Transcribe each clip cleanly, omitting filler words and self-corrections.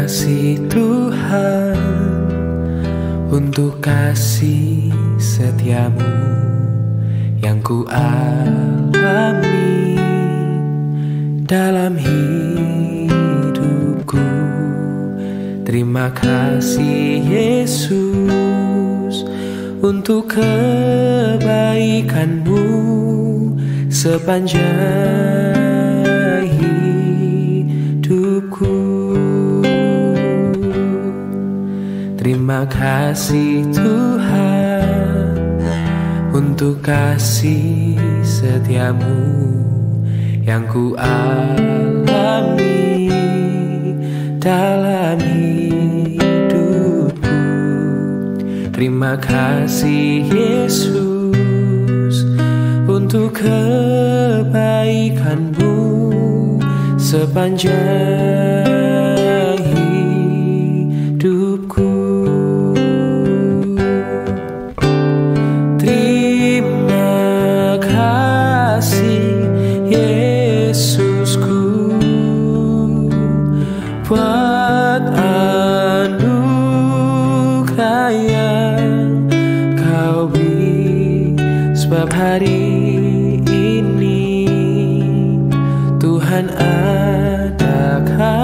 kasih Tuhan, untuk kasih setiamu yang ku alami dalam hidupku. Terima kasih Yesus untuk kebaikanmu sepanjang hidupku. Terima kasih Tuhan untuk kasih setiamu yang ku alami dalam hidupku. Terima kasih Yesus untuk kebaikanmu sepanjang hidupku. Terima kasih Yesusku buat anugerah yang kau beri, sebab hari ini Tuhan adakan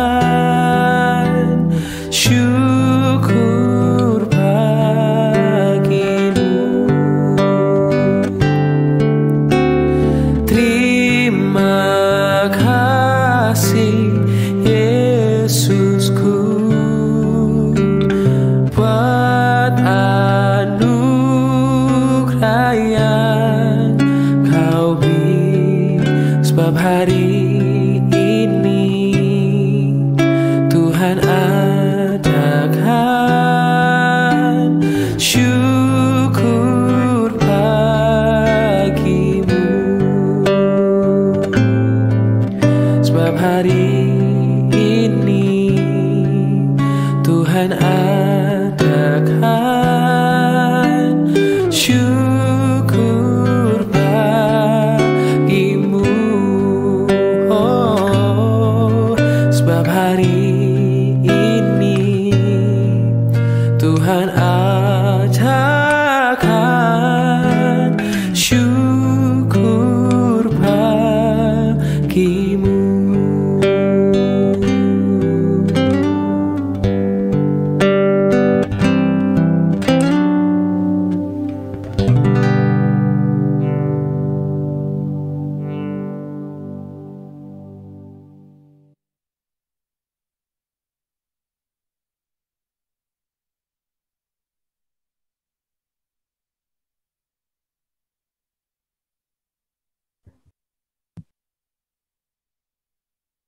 syukur bagimu. Terima kasih Yesusku buat anugerah yang kau beri, sebab hari ini Tuhan adakan syukur bagimu. Sebab hari ini Tuhan adakan syukur bagimu. Oh, sebab hari ini Tuhan adakan syukur bagimu.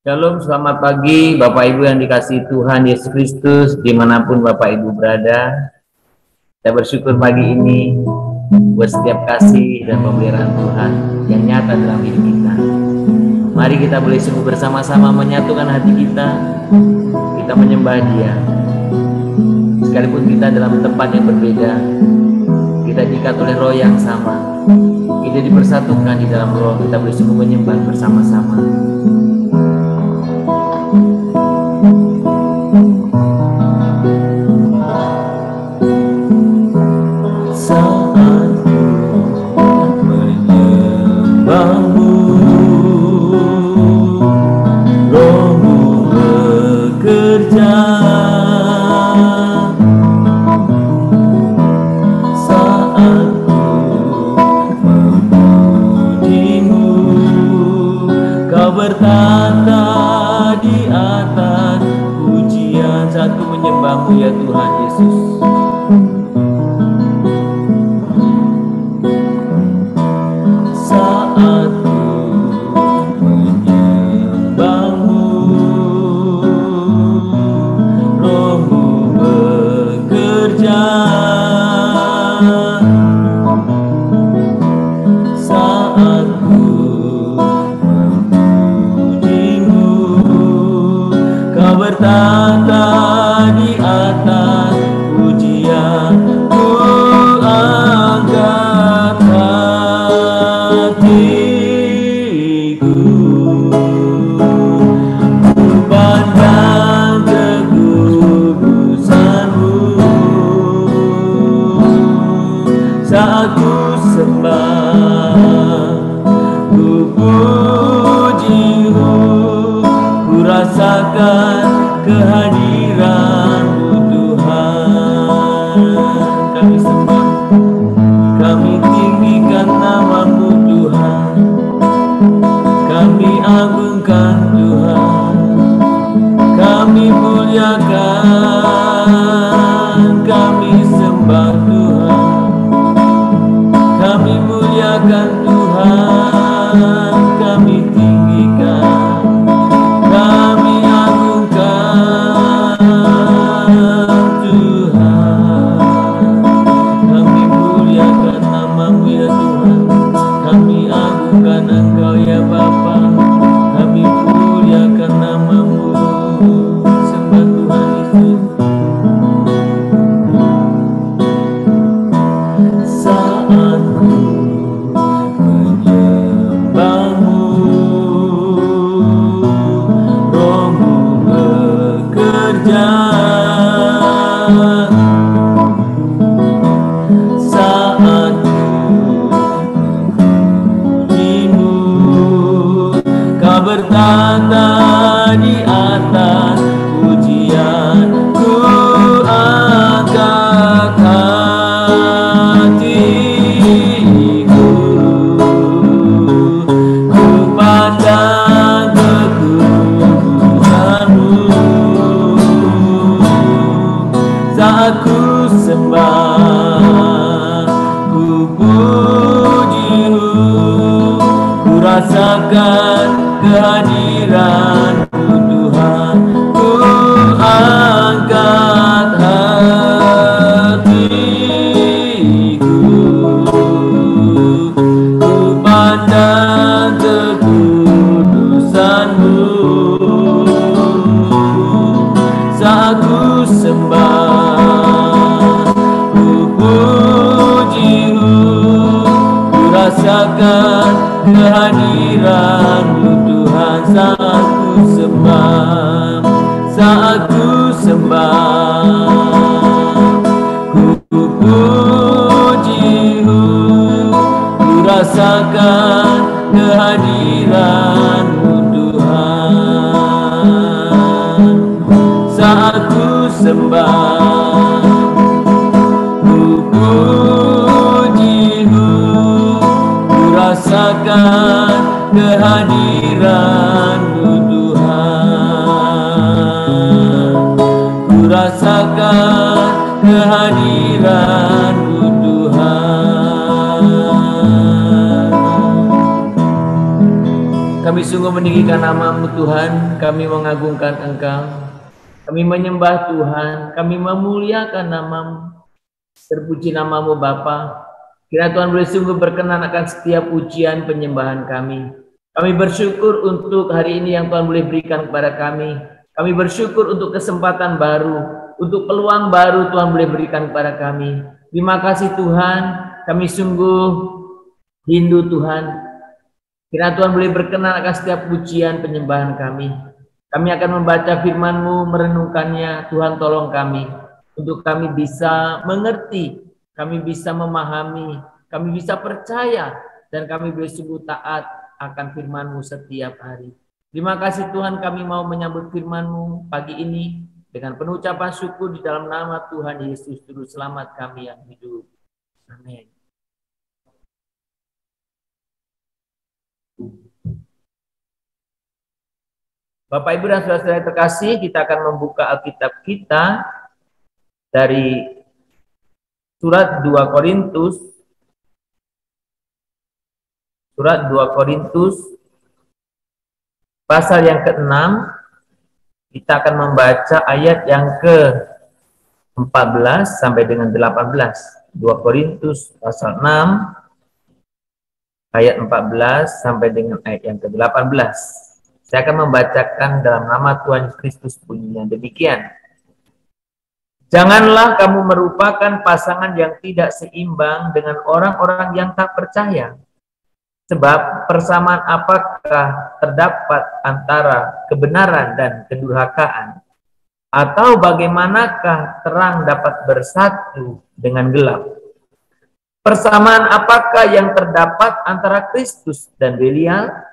Shalom, selamat pagi Bapak Ibu yang dikasihi Tuhan Yesus Kristus, dimanapun Bapak Ibu berada. Kita bersyukur pagi ini buat setiap kasih dan pemeliharaan Tuhan yang nyata dalam hidup kita. Mari kita boleh sungguh bersama-sama menyatukan hati kita, kita menyembah Dia. Sekalipun kita dalam tempat yang berbeda, kita diikat oleh roh yang sama, kita dipersatukan di dalam roh, kita boleh sungguh menyembah bersama-sama. Bertata di atas pujian, satu menyembahmu ya Tuhan Yesus. Saat ku menyembahmu, rohmu bekerja. Saat bertata di atas pujian. muliakan kehadiran-Mu Tuhan. Kami sembah, kami tinggikan nama-Mu Tuhan, kami agungkan Tuhan, kami muliakan, kami sembah Tuhan, kami muliakan Tuhan, kami tinggikan, kami agungkan Tuhan, kami muliakan nama-Mu ya Tuhan, kami agungkan Engkau ya Bapa, kami muliakan nama-Mu, sembah Tuhan Yesus. Saat ku menyembah-Mu, Roh-Mu bekerja. Saat ku memuji-Mu, Kau bertata di atas pujian. Ku angkat hatiku, ku pandang kekudusan-Mu. Saat ku sembah, ku puji-Mu, ku rasakan kehadiran-Mu Tuhan. Ku angkat hatiku, ku pandang kekudusan-Mu. Saat ku sembah, ku puji-Mu, ku rasakan kehadiran-Mu Tuhan. Saat ku sembah, saat ku sembah, ku puji-Mu, ku rasakan kehadiran-Mu Tuhan. Saat ku sembah, ku puji-Mu, ku rasakan kehadiran-Mu Tuhan. Ku rasakan kehadiran-Mu Tuhan. Kami sungguh meninggikan nama-Mu Tuhan, kami mengagungkan Engkau, kami menyembah Tuhan, kami memuliakan nama-Mu. Terpuji nama-Mu Bapa. Kiranya Tuhan boleh sungguh berkenan akan setiap pujian penyembahan kami. Kami bersyukur untuk hari ini yang Tuhan boleh berikan kepada kami. Kami bersyukur untuk kesempatan baru, untuk peluang baru Tuhan boleh berikan kepada kami. Terima kasih Tuhan, kami sungguh rindu Tuhan. Kiranya Tuhan boleh berkenan akan setiap pujian penyembahan kami. Kami akan membaca firman-Mu, merenungkannya. Tuhan tolong kami, untuk kami bisa mengerti, kami bisa memahami, kami bisa percaya, dan kami bersungguh taat akan firman-Mu setiap hari. Terima kasih Tuhan, kami mau menyambut firman-Mu pagi ini dengan penuh ucapan syukur di dalam nama Tuhan Yesus Juru Selamat kami yang hidup. Amin. Bapak, Ibu, dan saudara-saudara terkasih, kita akan membuka Alkitab kita dari surat 2 Korintus. Surat 2 Korintus pasal yang ke-6. Kita akan membaca ayat yang ke-14 sampai dengan 18. 2 Korintus pasal 6 ayat 14 sampai dengan ayat yang ke-18. Saya akan membacakan dalam nama Tuhan Kristus bunyinya demikian. Janganlah kamu merupakan pasangan yang tidak seimbang dengan orang-orang yang tak percaya. Sebab persamaan apakah terdapat antara kebenaran dan kedurhakaan? Atau bagaimanakah terang dapat bersatu dengan gelap? Persamaan apakah yang terdapat antara Kristus dan Belial?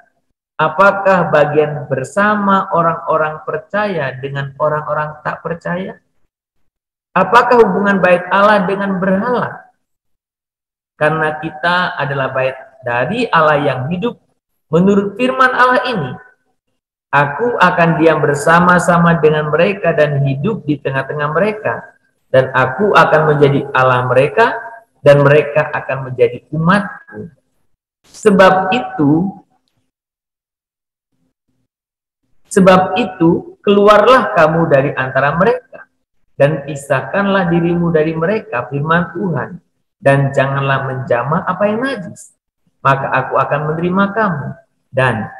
Apakah bagian bersama orang-orang percaya dengan orang-orang tak percaya? Apakah hubungan bait Allah dengan berhala? Karena kita adalah bait dari Allah yang hidup. Menurut firman Allah ini, aku akan diam bersama-sama dengan mereka dan hidup di tengah-tengah mereka. Dan aku akan menjadi Allah mereka, dan mereka akan menjadi umatku. Sebab itu, keluarlah kamu dari antara mereka, dan pisahkanlah dirimu dari mereka, firman Tuhan. Dan janganlah menjamah apa yang najis. Maka aku akan menerima kamu, dan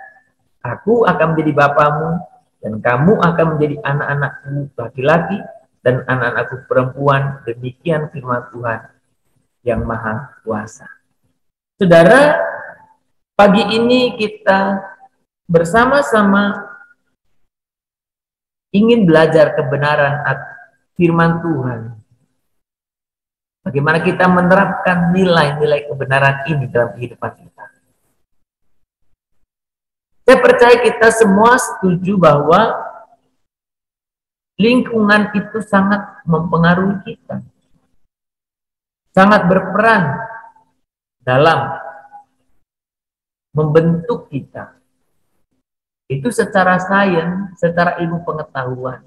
aku akan menjadi bapamu, dan kamu akan menjadi anak-anakku laki-laki, dan anak-anakku perempuan. Demikian firman Tuhan yang Maha Kuasa. Saudara, pagi ini kita bersama-sama ingin belajar kebenaran firman Tuhan. Bagaimana kita menerapkan nilai-nilai kebenaran ini dalam kehidupan kita. Saya percaya kita semua setuju bahwa lingkungan itu sangat mempengaruhi kita. Sangat berperan dalam membentuk kita. Itu secara sains, secara ilmu pengetahuan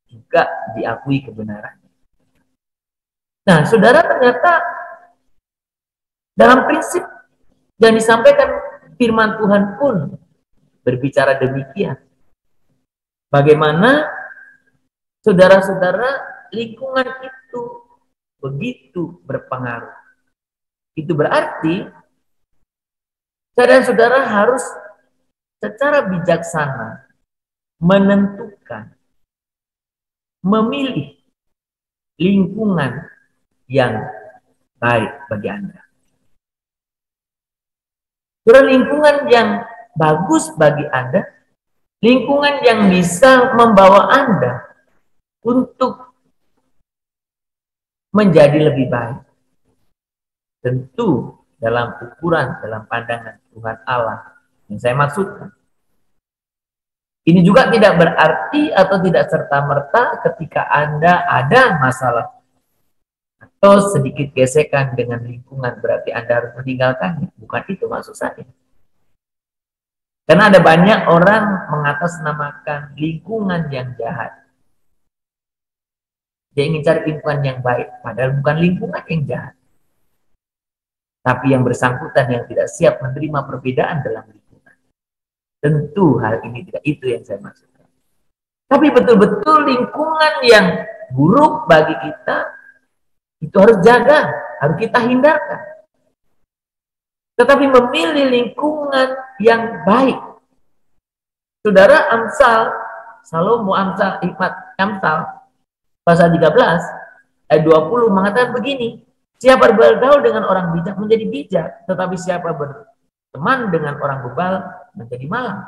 juga diakui kebenaran. Nah, saudara, ternyata dalam prinsip yang disampaikan firman Tuhan pun berbicara demikian. Bagaimana saudara-saudara lingkungan itu begitu berpengaruh. Itu berarti saudara-saudara harus secara bijaksana menentukan, memilih lingkungan yang baik bagi Anda. Lingkungan yang bagus bagi Anda, lingkungan yang bisa membawa Anda untuk menjadi lebih baik. Tentu dalam ukuran, dalam pandangan Tuhan Allah yang saya maksudkan. Ini juga tidak berarti atau tidak serta-merta ketika Anda ada masalah atau sedikit gesekan dengan lingkungan berarti Anda harus meninggalkannya. Bukan itu maksud saya. Karena ada banyak orang mengatasnamakan lingkungan yang jahat. Dia ingin cari lingkungan yang baik, padahal bukan lingkungan yang jahat. Tapi yang bersangkutan yang tidak siap menerima perbedaan dalam lingkungan. Tentu hal ini tidak itu yang saya maksudkan. Tapi betul-betul lingkungan yang buruk bagi kita, itu harus jaga, harus kita hindarkan. Tetapi memilih lingkungan yang baik. Saudara, Salomo Amsal, Hikmat Amsal, pasal 13, ayat 20 mengatakan begini, siapa bergaul dengan orang bijak menjadi bijak, tetapi siapa berteman dengan orang bebal menjadi malang.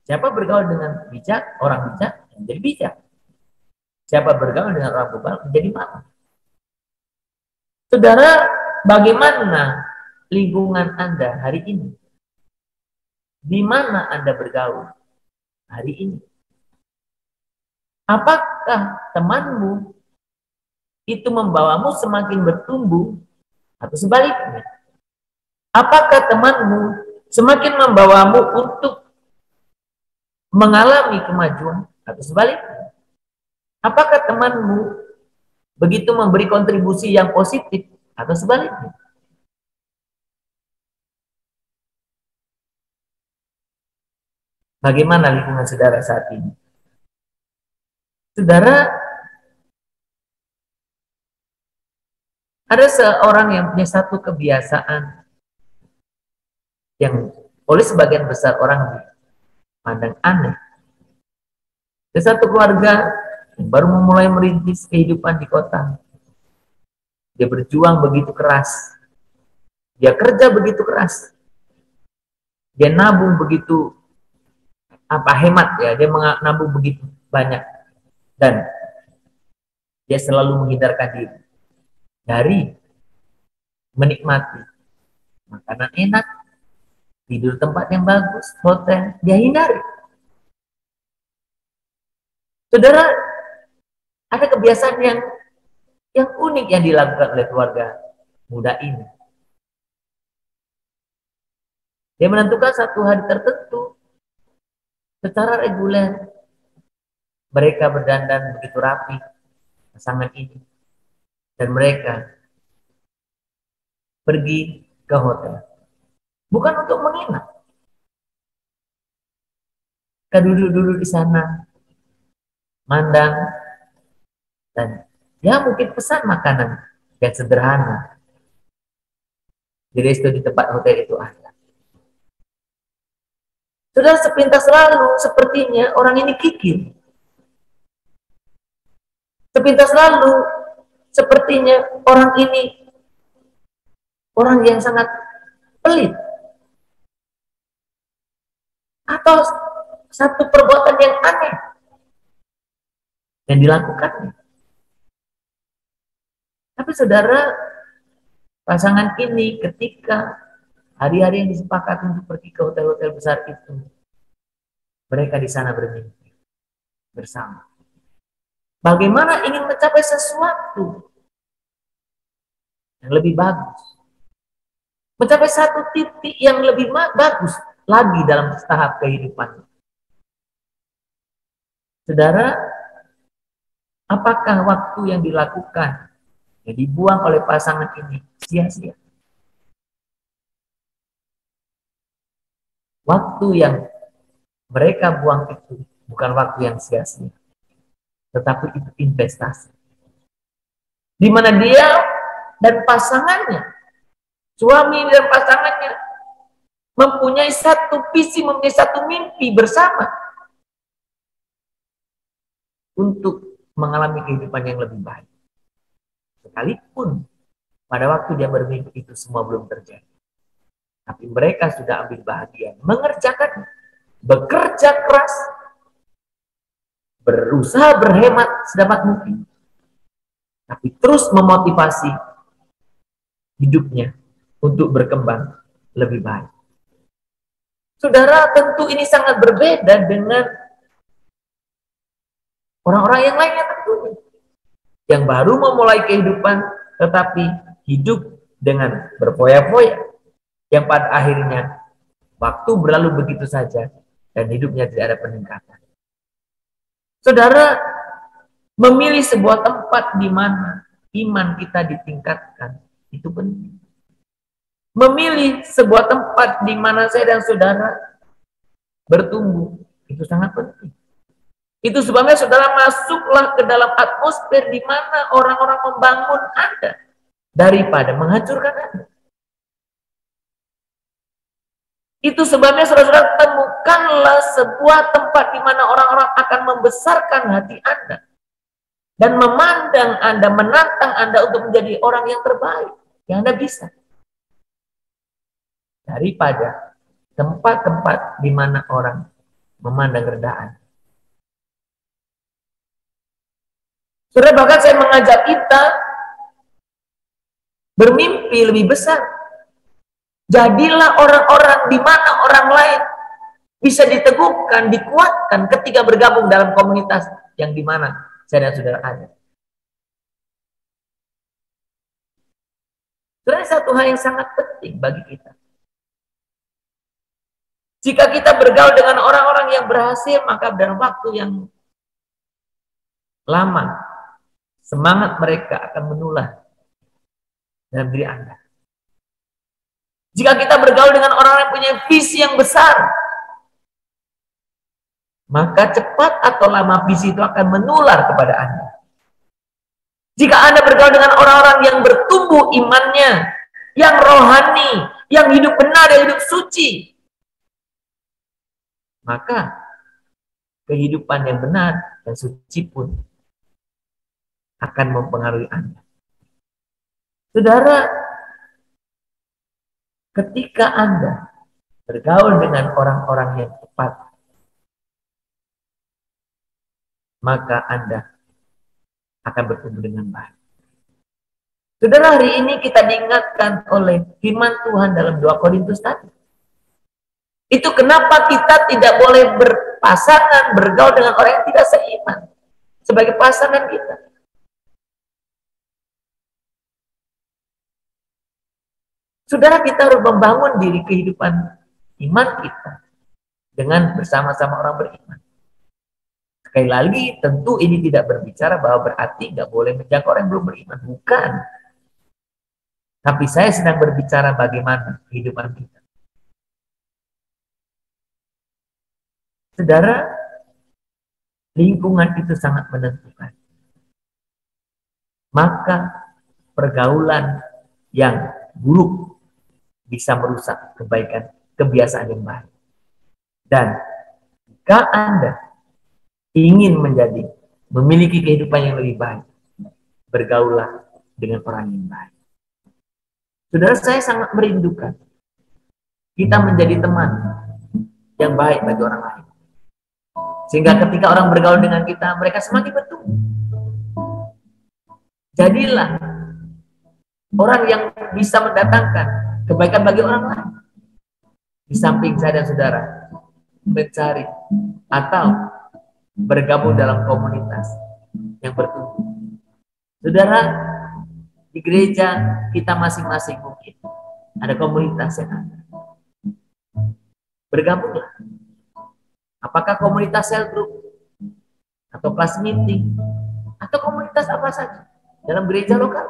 Siapa bergaul dengan orang bijak menjadi bijak. Siapa bergaul dengan orang bebal menjadi malang. Saudara, bagaimana lingkungan Anda hari ini? Di mana Anda bergaul hari ini? Apakah temanmu itu membawamu semakin bertumbuh atau sebaliknya? Apakah temanmu semakin membawamu untuk mengalami kemajuan atau sebaliknya? Apakah temanmu begitu memberi kontribusi yang positif atau sebaliknya? Bagaimana lingkungan saudara saat ini? Saudara, ada seorang yang punya satu kebiasaan yang oleh sebagian besar orang dipandang aneh. Ada satu keluarga yang baru memulai merintis kehidupan di kota. Dia berjuang begitu keras. Dia kerja begitu keras. Dia nabung begitu hemat ya. Dia nabung begitu banyak. Dan dia selalu menghindarkan diri dari menikmati makanan enak, tidur tempat yang bagus, hotel, dia hindari. Saudara, ada kebiasaan yang unik yang dilakukan oleh keluarga muda ini. Dia menentukan satu hari tertentu secara reguler. Mereka berdandan begitu rapi, pasangan ini. Dan mereka pergi ke hotel. Bukan untuk menginap. Mereka duduk-duduk di sana, mandang, dan ya mungkin pesan makanan yang sederhana. Di resto di tempat hotel itu ada. Sudah sepintas lalu, sepertinya orang ini kikir. Sepintas lalu, sepertinya orang ini orang yang sangat pelit. Atau satu perbuatan yang aneh yang dilakukannya. Tapi saudara, pasangan ini ketika hari-hari yang disepakati untuk pergi ke hotel-hotel besar itu, mereka di sana bermimpi bersama. Bagaimana ingin mencapai sesuatu yang lebih bagus. Mencapai satu titik yang lebih bagus lagi dalam tahap kehidupan. Saudara, apakah waktu yang dilakukan, yang dibuang oleh pasangan ini sia-sia? Waktu yang mereka buang itu bukan waktu yang sia-sia, tetapi itu investasi. Di mana dia dan pasangannya, suami dan pasangannya, mempunyai satu visi, mempunyai satu mimpi bersama untuk mengalami kehidupan yang lebih baik. Sekalipun pada waktu dia bermimpi itu semua belum terjadi. Tapi mereka sudah ambil bahagian, mengerjakan, bekerja keras, berusaha berhemat sedapat mungkin, tapi terus memotivasi hidupnya untuk berkembang lebih baik. Saudara, tentu ini sangat berbeda dengan orang-orang yang lainnya tentunya, yang baru memulai kehidupan tetapi hidup dengan berfoya-foya, yang pada akhirnya waktu berlalu begitu saja dan hidupnya tidak ada peningkatan. Saudara, memilih sebuah tempat di mana iman kita ditingkatkan, itu penting. Memilih sebuah tempat di mana saya dan saudara bertumbuh, itu sangat penting. Itu sebabnya saudara masuklah ke dalam atmosfer di mana orang-orang membangun Anda daripada menghancurkan Anda. Itu sebabnya saudara-saudara temukanlah sebuah tempat di mana orang-orang akan membesarkan hati Anda dan memandang Anda, menantang Anda untuk menjadi orang yang terbaik yang Anda bisa. Daripada tempat-tempat di mana orang memandang rendah Anda. Saudara, bahkan saya mengajak kita bermimpi lebih besar. Jadilah orang-orang di mana orang lain bisa diteguhkan, dikuatkan ketika bergabung dalam komunitas yang di mana saya dan saudara ada. Saudara, satu hal yang sangat penting bagi kita. Jika kita bergaul dengan orang-orang yang berhasil, maka dalam waktu yang lama, semangat mereka akan menular dalam diri Anda. Jika kita bergaul dengan orang yang punya visi yang besar, maka cepat atau lama visi itu akan menular kepada Anda. Jika Anda bergaul dengan orang-orang yang bertumbuh imannya, yang rohani, yang hidup benar, yang hidup suci, maka kehidupan yang benar dan suci pun akan mempengaruhi Anda. Saudara, ketika Anda bergaul dengan orang-orang yang tepat, maka Anda akan bertumbuh dengan baik. Saudara, hari ini kita diingatkan oleh firman Tuhan dalam 2 Korintus tadi. Itu kenapa kita tidak boleh berpasangan, bergaul dengan orang yang tidak seiman sebagai pasangan kita. Saudara, kita harus membangun diri kehidupan iman kita dengan bersama-sama orang beriman. Sekali lagi, tentu ini tidak berbicara bahwa berarti nggak boleh menjaga orang yang belum beriman. Bukan. Tapi saya sedang berbicara bagaimana kehidupan kita. Saudara, lingkungan itu sangat menentukan. Maka pergaulan yang buruk bisa merusak kebaikan, kebiasaan yang baik. Dan jika Anda ingin memiliki kehidupan yang lebih baik, bergaulah dengan orang yang baik. Saudara, saya sangat merindukan kita menjadi teman yang baik bagi orang lain. Sehingga ketika orang bergaul dengan kita, mereka semakin bertumbuh. Jadilah orang yang bisa mendatangkan kebaikan bagi orang lain. Di samping saya dan saudara mencari atau bergabung dalam komunitas yang bertumbuh. Saudara, di gereja kita masing-masing mungkin ada komunitas yang ada. Bergabunglah. Apakah komunitas cell group atau kelas meeting atau komunitas apa saja dalam gereja lokal.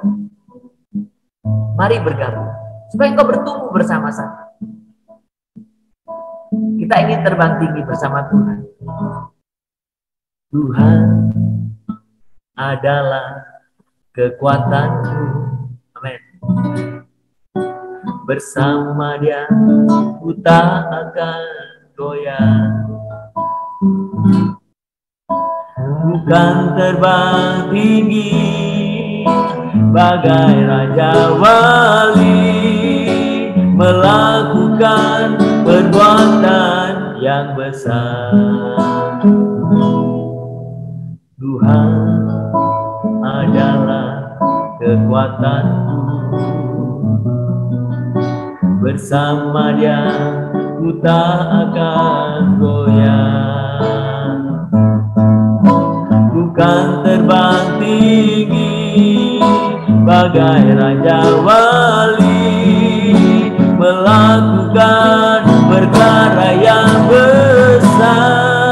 Mari bergabung supaya engkau bertumbuh bersama-sama. Kita ingin terbang tinggi bersama Tuhan. Tuhan adalah kekuatanku. Amin. Bersama Dia ku tak akan goyah. Bukan terbang tinggi bagai raja wali, melakukan perbuatan yang besar. Tuhan adalah kekuatanku, bersama Dia ku tak akan goyah. Bukan terbang tinggi bagai raja wali, melakukan perkara yang besar.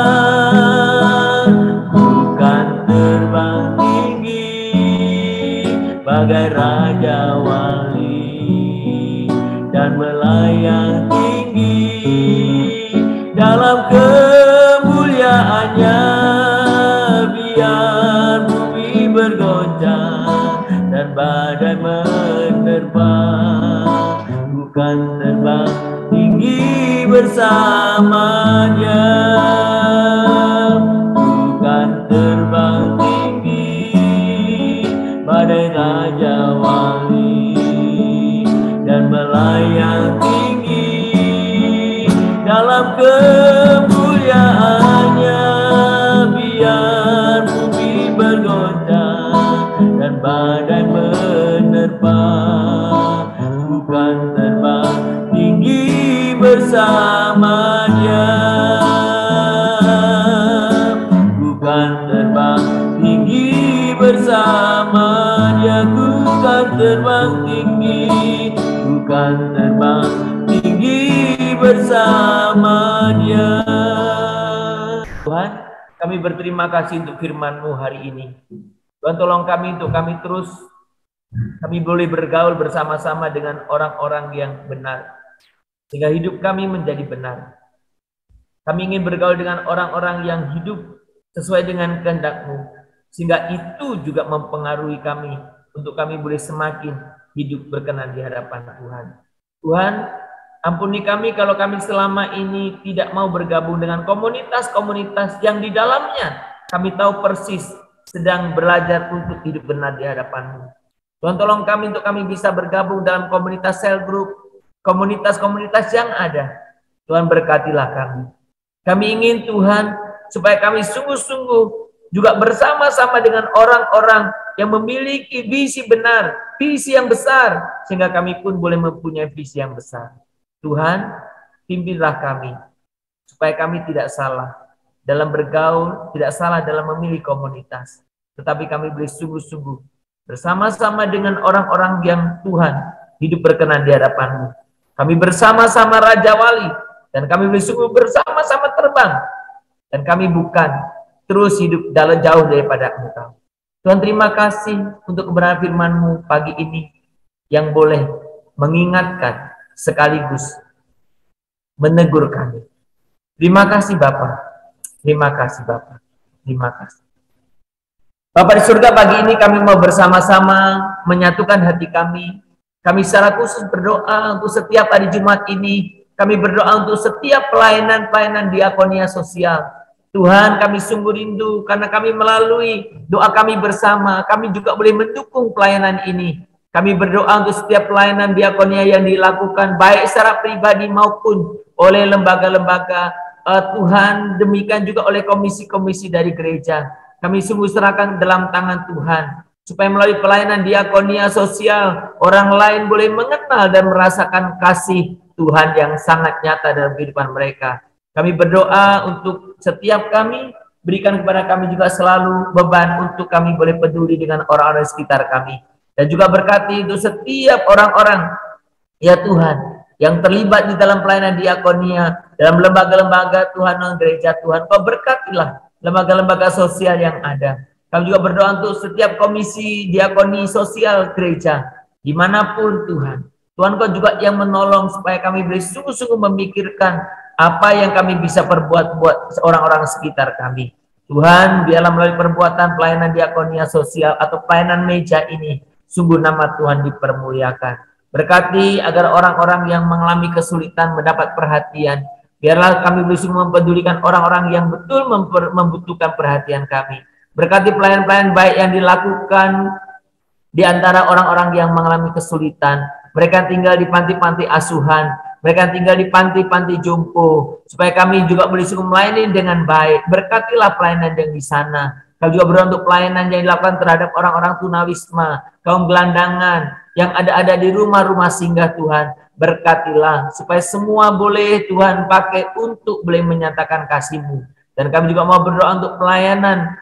Bukan terbang tinggi bagai raja wali, dan melayang tinggi dalam kemuliaannya. Biar bumi bergoncang dan badai menerpa, bukan terbang tinggi bersamanya. Bukan terbang tinggi badai raja wali, dan melayang tinggi dalam kemuliaannya. Biar bumi bergoncang dan badai menerpa, bukan terbang tinggi bersamanya. Bukan terbang tinggi bersamanya. Bukan terbang tinggi, bukan terbang tinggi bersamanya. Tuhan, kami berterima kasih untuk firman-Mu hari ini. Tuhan, tolong kami untuk kami terus, kami boleh bergaul bersama-sama dengan orang-orang yang benar, sehingga hidup kami menjadi benar. Kami ingin bergaul dengan orang-orang yang hidup sesuai dengan kehendak-Mu, sehingga itu juga mempengaruhi kami, untuk kami boleh semakin hidup berkenan di hadapan Tuhan. Tuhan, ampuni kami kalau kami selama ini tidak mau bergabung dengan komunitas-komunitas yang di dalamnya kami tahu persis sedang belajar untuk hidup benar di hadapan-Mu. Tuhan, tolong kami untuk kami bisa bergabung dalam komunitas cell group, komunitas-komunitas yang ada. Tuhan, berkatilah kami. Kami ingin Tuhan supaya kami sungguh-sungguh juga bersama-sama dengan orang-orang yang memiliki visi benar, visi yang besar, sehingga kami pun boleh mempunyai visi yang besar. Tuhan, pimpinlah kami, supaya kami tidak salah dalam bergaul, tidak salah dalam memilih komunitas, tetapi kami boleh sungguh-sungguh bersama-sama dengan orang-orang yang Tuhan hidup berkenan di hadapan-Mu. Kami bersama-sama Raja Wali, dan kami boleh sungguh bersama-sama terbang, dan kami bukan terus hidup dalam jauh daripada Engkau. Tuhan, terima kasih untuk kebenaran firman-Mu pagi ini yang boleh mengingatkan sekaligus menegur kami. Terima kasih Bapa. Terima kasih Bapa. Terima kasih. Bapa di surga, pagi ini kami mau bersama-sama menyatukan hati kami. Kami secara khusus berdoa untuk setiap hari Jumat ini. Kami berdoa untuk setiap pelayanan-pelayanan diakonia sosial. Tuhan, kami sungguh rindu karena kami melalui doa kami bersama, kami juga boleh mendukung pelayanan ini. Kami berdoa untuk setiap pelayanan diakonia yang dilakukan, baik secara pribadi maupun oleh lembaga-lembaga. Tuhan, demikian juga oleh komisi-komisi dari gereja. Kami sungguh serahkan dalam tangan Tuhan, supaya melalui pelayanan diakonia sosial, orang lain boleh mengenal dan merasakan kasih Tuhan yang sangat nyata dalam kehidupan mereka. Kami berdoa untuk setiap kami, berikan kepada kami juga selalu beban untuk kami boleh peduli dengan orang-orang sekitar kami. Dan juga berkati untuk setiap orang-orang, ya Tuhan, yang terlibat di dalam pelayanan diakonia, dalam lembaga-lembaga Tuhan dan gereja Tuhan. Kau berkatilah lembaga-lembaga sosial yang ada. Kami juga berdoa untuk setiap komisi diakoni sosial gereja, dimanapun Tuhan. Tuhan, Kau juga yang menolong supaya kami boleh sungguh-sungguh memikirkan apa yang kami bisa perbuat buat orang-orang sekitar kami. Tuhan, biarlah melalui perbuatan pelayanan diakonia sosial atau pelayanan meja ini, sungguh nama Tuhan dipermuliakan. Berkati agar orang-orang yang mengalami kesulitan mendapat perhatian. Biarlah kami bisa mempedulikan orang-orang yang betul membutuhkan perhatian kami. Berkati pelayan-pelayan baik yang dilakukan di antara orang-orang yang mengalami kesulitan. Mereka tinggal di panti-panti asuhan, mereka tinggal di panti-panti jompo, supaya kami juga boleh sungguh melayani dengan baik. Berkatilah pelayanan yang di sana. Kami juga berdoa untuk pelayanan yang dilakukan terhadap orang-orang tunawisma, kaum gelandangan, yang ada di rumah-rumah singgah Tuhan. Berkatilah, supaya semua boleh Tuhan pakai untuk boleh menyatakan kasih-Mu. Dan kami juga mau berdoa untuk pelayanan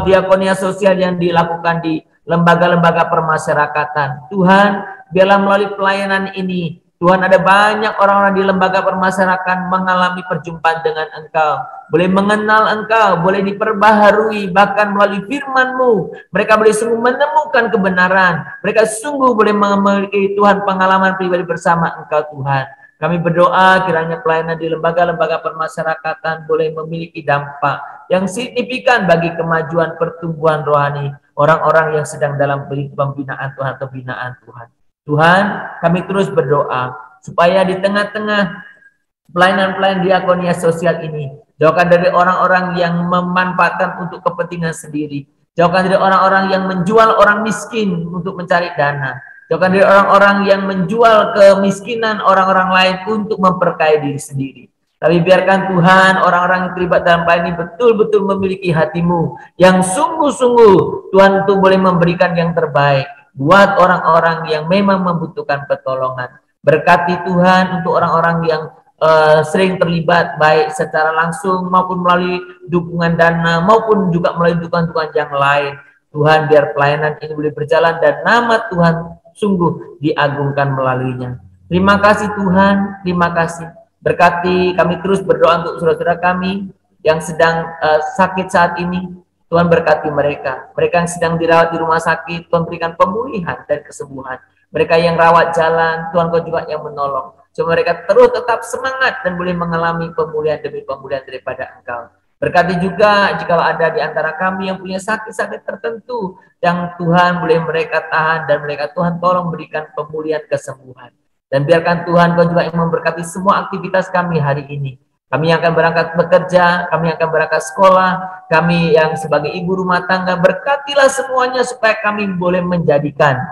diakonia sosial yang dilakukan di lembaga-lembaga permasyarakatan. Tuhan, biarlah melalui pelayanan ini, Tuhan, ada banyak orang-orang di lembaga permasyarakatan mengalami perjumpaan dengan Engkau, boleh mengenal Engkau, boleh diperbaharui, bahkan melalui firman-Mu, mereka boleh sungguh menemukan kebenaran, mereka sungguh boleh memiliki Tuhan pengalaman pribadi bersama Engkau Tuhan. Kami berdoa kiranya pelayanan di lembaga-lembaga permasyarakatan boleh memiliki dampak yang signifikan bagi kemajuan pertumbuhan rohani orang-orang yang sedang dalam pembinaan Tuhan atau binaan Tuhan. Tuhan, kami terus berdoa supaya di tengah-tengah pelayanan-pelayanan diakonia sosial ini, jauhkan dari orang-orang yang memanfaatkan untuk kepentingan sendiri, jauhkan dari orang-orang yang menjual orang miskin untuk mencari dana, jauhkan dari orang-orang yang menjual kemiskinan orang-orang lain untuk memperkaya diri sendiri. Tapi biarkan Tuhan, orang-orang yang terlibat dalam pelayanan ini betul-betul memiliki hati-Mu yang sungguh-sungguh Tuhan itu boleh memberikan yang terbaik buat orang-orang yang memang membutuhkan pertolongan. Berkati Tuhan untuk orang-orang yang sering terlibat baik secara langsung maupun melalui dukungan dana maupun juga melalui dukungan-dukungan yang lain. Tuhan, biar pelayanan ini boleh berjalan dan nama Tuhan sungguh diagungkan melaluinya. Terima kasih Tuhan, terima kasih. Berkati kami terus berdoa untuk saudara-saudara kami yang sedang sakit saat ini. Tuhan berkati mereka. Mereka yang sedang dirawat di rumah sakit, Tuhan berikan pemulihan dan kesembuhan. Mereka yang rawat jalan, Tuhan Kau juga yang menolong. Supaya mereka terus tetap semangat dan boleh mengalami pemulihan demi pemulihan daripada Engkau. Berkati juga jika ada di antara kami yang punya sakit-sakit tertentu, yang Tuhan boleh mereka tahan dan mereka Tuhan tolong berikan pemulihan kesembuhan. Dan biarkan Tuhan Kau juga yang memberkati semua aktivitas kami hari ini. Kami yang akan berangkat bekerja, kami yang akan berangkat sekolah, kami yang sebagai ibu rumah tangga, berkatilah semuanya supaya kami boleh menjadikan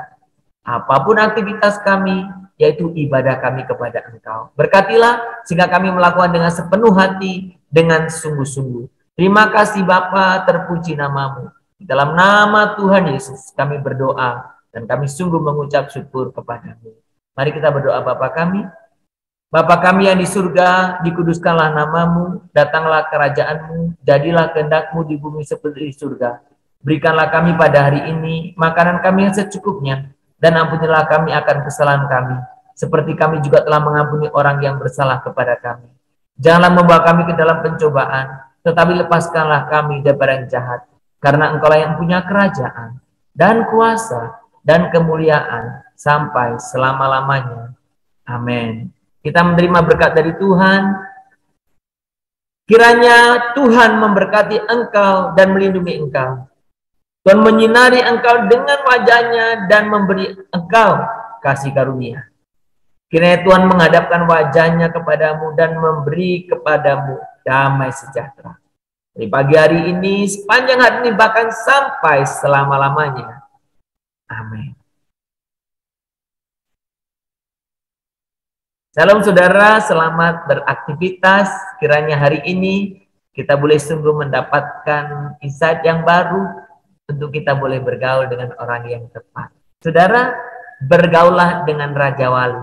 apapun aktivitas kami, yaitu ibadah kami kepada Engkau. Berkatilah sehingga kami melakukan dengan sepenuh hati, dengan sungguh-sungguh. Terima kasih Bapa, terpuji nama-Mu. Di dalam nama Tuhan Yesus kami berdoa dan kami sungguh mengucap syukur kepada-Mu. Mari kita berdoa Bapa kami. Bapa kami yang di surga, dikuduskanlah namamu, datanglah kerajaanmu, jadilah kehendak-Mu di bumi seperti di surga. Berikanlah kami pada hari ini makanan kami yang secukupnya, dan ampunilah kami akan kesalahan kami, seperti kami juga telah mengampuni orang yang bersalah kepada kami. Janganlah membawa kami ke dalam pencobaan, tetapi lepaskanlah kami daripada yang jahat, karena Engkaulah yang punya kerajaan, dan kuasa, dan kemuliaan, sampai selama-lamanya. Amin. Kita menerima berkat dari Tuhan. Kiranya Tuhan memberkati engkau dan melindungi engkau. Tuhan menyinari engkau dengan wajahnya dan memberi engkau kasih karunia. Kiranya Tuhan menghadapkan wajahnya kepadamu dan memberi kepadamu damai sejahtera. Di pagi hari ini, sepanjang hari ini, bahkan sampai selama-lamanya. Amin. Salam saudara, selamat beraktivitas. Kiranya hari ini kita boleh sungguh mendapatkan insight yang baru untuk kita boleh bergaul dengan orang yang tepat. Saudara, bergaullah dengan Raja Wali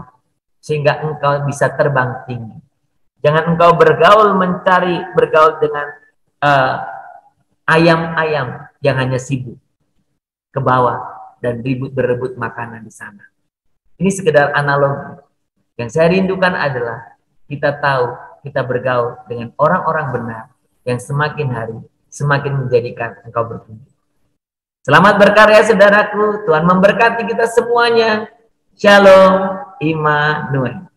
sehingga engkau bisa terbang tinggi. Jangan engkau bergaul dengan ayam-ayam yang hanya sibuk ke bawah dan berebut makanan di sana. Ini sekedar analogi. Yang saya rindukan adalah kita tahu kita bergaul dengan orang-orang benar yang semakin hari semakin menjadikan engkau bertumbuh. Selamat berkarya saudaraku, Tuhan memberkati kita semuanya. Shalom, Immanuel.